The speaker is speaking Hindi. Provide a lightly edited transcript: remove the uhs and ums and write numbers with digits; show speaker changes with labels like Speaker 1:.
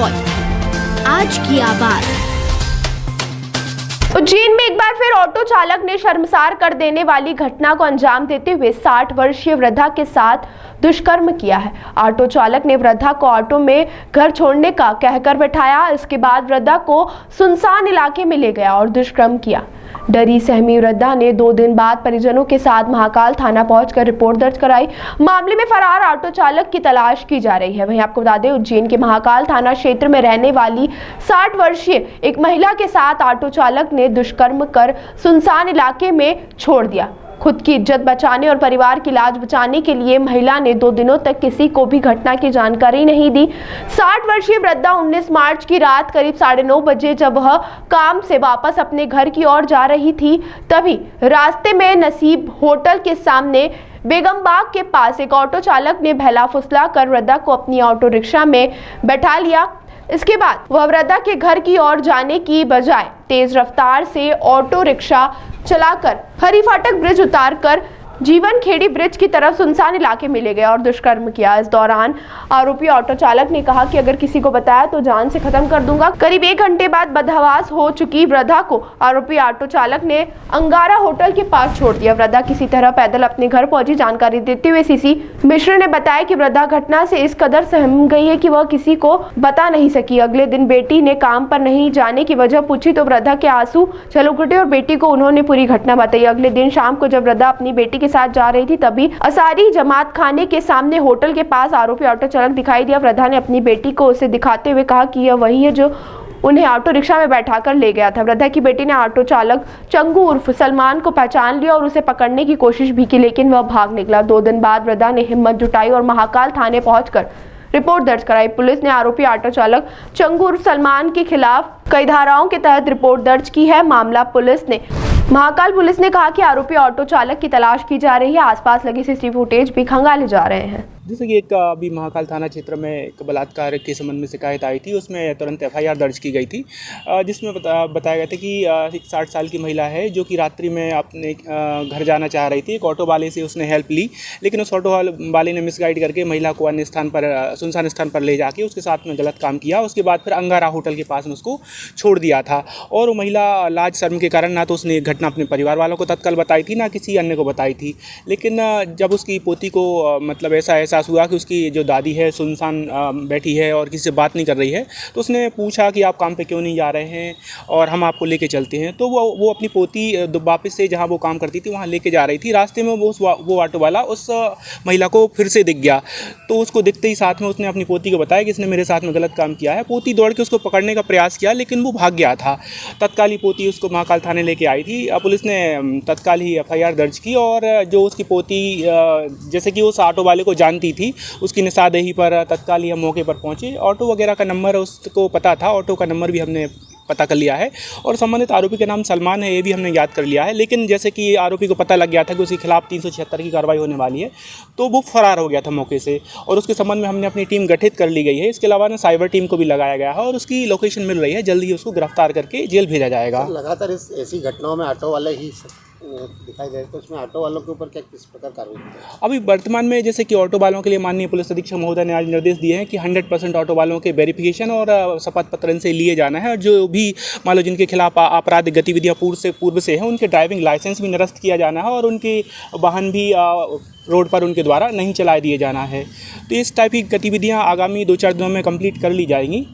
Speaker 1: वॉइस आज की आवाज।
Speaker 2: उज्जैन में एक बार फिर ऑटो चालक ने शर्मसार कर देने वाली घटना को अंजाम देते हुए 60 वर्षीय वृद्धा के साथ दुष्कर्म किया है। ऑटो चालक ने वृद्धा को ऑटो में घर छोड़ने का कहकर बैठाया। इसके बाद वृद्धा को सुनसान इलाके में ले गया और दुष्कर्म किया। डरी सहमी वृद्धा ने 2 दिन बाद परिजनों के साथ महाकाल थाना पहुंचकर रिपोर्ट दर्ज कराई। मामले में फरार ऑटो चालक की तलाश की जा रही है। वहीं आपको बता दें, उज्जैन के महाकाल थाना क्षेत्र में रहने वाली 60 वर्षीय एक महिला के साथ ऑटो चालक ने दुष्कर्म कर सुनसान इलाके में छोड़ दिया। खुद की इज्जत बचाने और परिवार की लाज बचाने के लिए महिला ने 2 दिनों तक किसी को भी घटना की जानकारी नहीं दी। 60 वर्षीय वृद्धा 19 मार्च की रात करीब 9:30 बजे जब वह काम से वापस अपने घर की ओर जा रही थी, तभी रास्ते में नसीब होटल के सामने बेगम बाग के पास एक ऑटो चालक ने बहला फुसला कर वृद्धा को अपनी ऑटो रिक्शा में बैठा लिया। इसके बाद वह वृद्धा के घर की ओर जाने की बजाय तेज रफ्तार से ऑटो रिक्शा चलाकर हरी फाटक ब्रिज उतारकर जीवन खेड़ी ब्रिज की तरफ सुनसान इलाके में ले गया और दुष्कर्म किया। इस दौरान आरोपी ऑटो चालक ने कहा कि अगर किसी को बताया तो जान से खत्म कर दूंगा। करीब 1 घंटे बाद बदहवास हो चुकी वृद्धा को आरोपी ऑटो चालक ने अंगारा होटल के पास छोड़ दिया। वृद्धा किसी तरह पैदल अपने घर पहुंची। जानकारी देते हुए सीसी मिश्र ने बताया कि वृद्धा घटना से इस कदर सहम गई है कि वह किसी को बता नहीं सकी। अगले दिन बेटी ने काम पर नहीं जाने की वजह पूछी तो वृद्धा के आंसू छलक उठे और बेटी को उन्होंने पूरी घटना बताई। अगले दिन शाम को जब वृद्धा अपनी बेटी के साथ जा रही थी, तभी असारी जमात खाने के सामने होटल के पास आरोपी ऑटो चालक दिखाई दिया। वृद्धा ने अपनी बेटी को उसे दिखाते हुए कहा कि यह वही है जो उन्हें ऑटो रिक्शा में बैठाकर ले गया था। वृद्धा की बेटी ने ऑटो चालक चंगू उर्फ सलमान को पहचान लिया और उसे पकड़ने की कोशिश भी की, लेकिन वह भाग निकला। 2 दिन बाद वृद्धा ने हिम्मत जुटाई और महाकाल थाने पहुंचकर रिपोर्ट दर्ज कराई। पुलिस ने आरोपी ऑटो चालक चंगू उर्फ सलमान के खिलाफ कई धाराओं के तहत रिपोर्ट दर्ज की है। महाकाल पुलिस ने कहा कि आरोपी ऑटो चालक की तलाश की जा रही है। आसपास लगे सीसीटीवी फुटेज भी खंगाले जा रहे हैं।
Speaker 3: जैसे कि एक अभी महाकाल थाना क्षेत्र में एक बलात्कार के संबंध में शिकायत आई थी, उसमें तुरंत एफआईआर दर्ज की गई थी, जिसमें बताया गया था कि एक 60 साल की महिला है जो कि रात्रि में अपने घर जाना चाह रही थी। एक ऑटो वाले से उसने हेल्प ली, लेकिन उस ऑटो वाले ने मिसगाइड करके महिला को अन्य स्थान पर, सुनसान स्थान पर ले जाके उसके साथ में गलत काम किया। उसके बाद फिर अंगारा होटल के पास में उसको छोड़ दिया था और वो महिला लाज शर्म के कारण ना तो उसने घटना अपने परिवार वालों को तत्काल बताई थी, ना किसी अन्य को बताई थी। लेकिन जब उसकी पोती को मतलब ऐसा हुआ कि उसकी जो दादी है सुनसान बैठी है और किसी से बात नहीं कर रही है, तो उसने पूछा कि आप काम पे क्यों नहीं जा रहे हैं और हम आपको लेके चलते हैं। तो वो अपनी पोती वापस से जहाँ वो काम करती थी वहाँ लेके जा रही थी। रास्ते में वो ऑटो वाला उस महिला को फिर से दिख गया, तो उसको दिखते ही साथ में उसने अपनी पोती को बताया कि इसने मेरे साथ में गलत काम किया है। पोती दौड़ के उसको पकड़ने का प्रयास किया, लेकिन वो भाग गया था। तत्काल ही पोती उसको महाकाल थाने लेके आई थी। पुलिस ने तत्काल ही एफआईआर दर्ज की और जो उसकी पोती जैसे कि उस ऑटो वाले को जानती थी, उसकी निशानदेही पर तत्काल ही हम मौके पर पहुंचे। ऑटो वगैरह का नंबर उसको पता था, ऑटो का नंबर भी हमने पता कर लिया है और संबंधित आरोपी का नाम सलमान है, ये भी हमने याद कर लिया है। लेकिन जैसे कि आरोपी को पता लग गया था कि उसके खिलाफ 376 की कार्रवाई होने वाली है, तो वो फरार हो गया था मौके से और उसके संबंध में हमने अपनी टीम गठित कर ली गई है। इसके अलावा साइबर टीम को भी लगाया गया है और उसकी लोकेशन मिल रही है। जल्द ही उसको गिरफ्तार करके जेल भेजा जाएगा।
Speaker 4: लगातार ऐसी घटनाओं में ऑटो वाले ही दिखाई दे, तो इसमें ऑटो वालों के ऊपर किस प्रकार कार्रवाई?
Speaker 3: अभी वर्तमान में जैसे कि ऑटो वालों के लिए माननीय पुलिस अधीक्षक महोदय ने आज निर्देश दिए हैं कि 100% ऑटो वालों के वेरिफिकेशन और शपथ पत्र इनसे लिए जाना है और जो भी मान लो जिनके खिलाफ आपराधिक गतिविधियां पूर्व से हैं, उनके ड्राइविंग लाइसेंस भी निरस्त किया जाना है और उनके वाहन भी रोड पर उनके द्वारा नहीं चलाए दिए जाना है। तो इस टाइप की गतिविधियाँ आगामी 2-4 दिनों में कंप्लीट कर ली जाएंगी।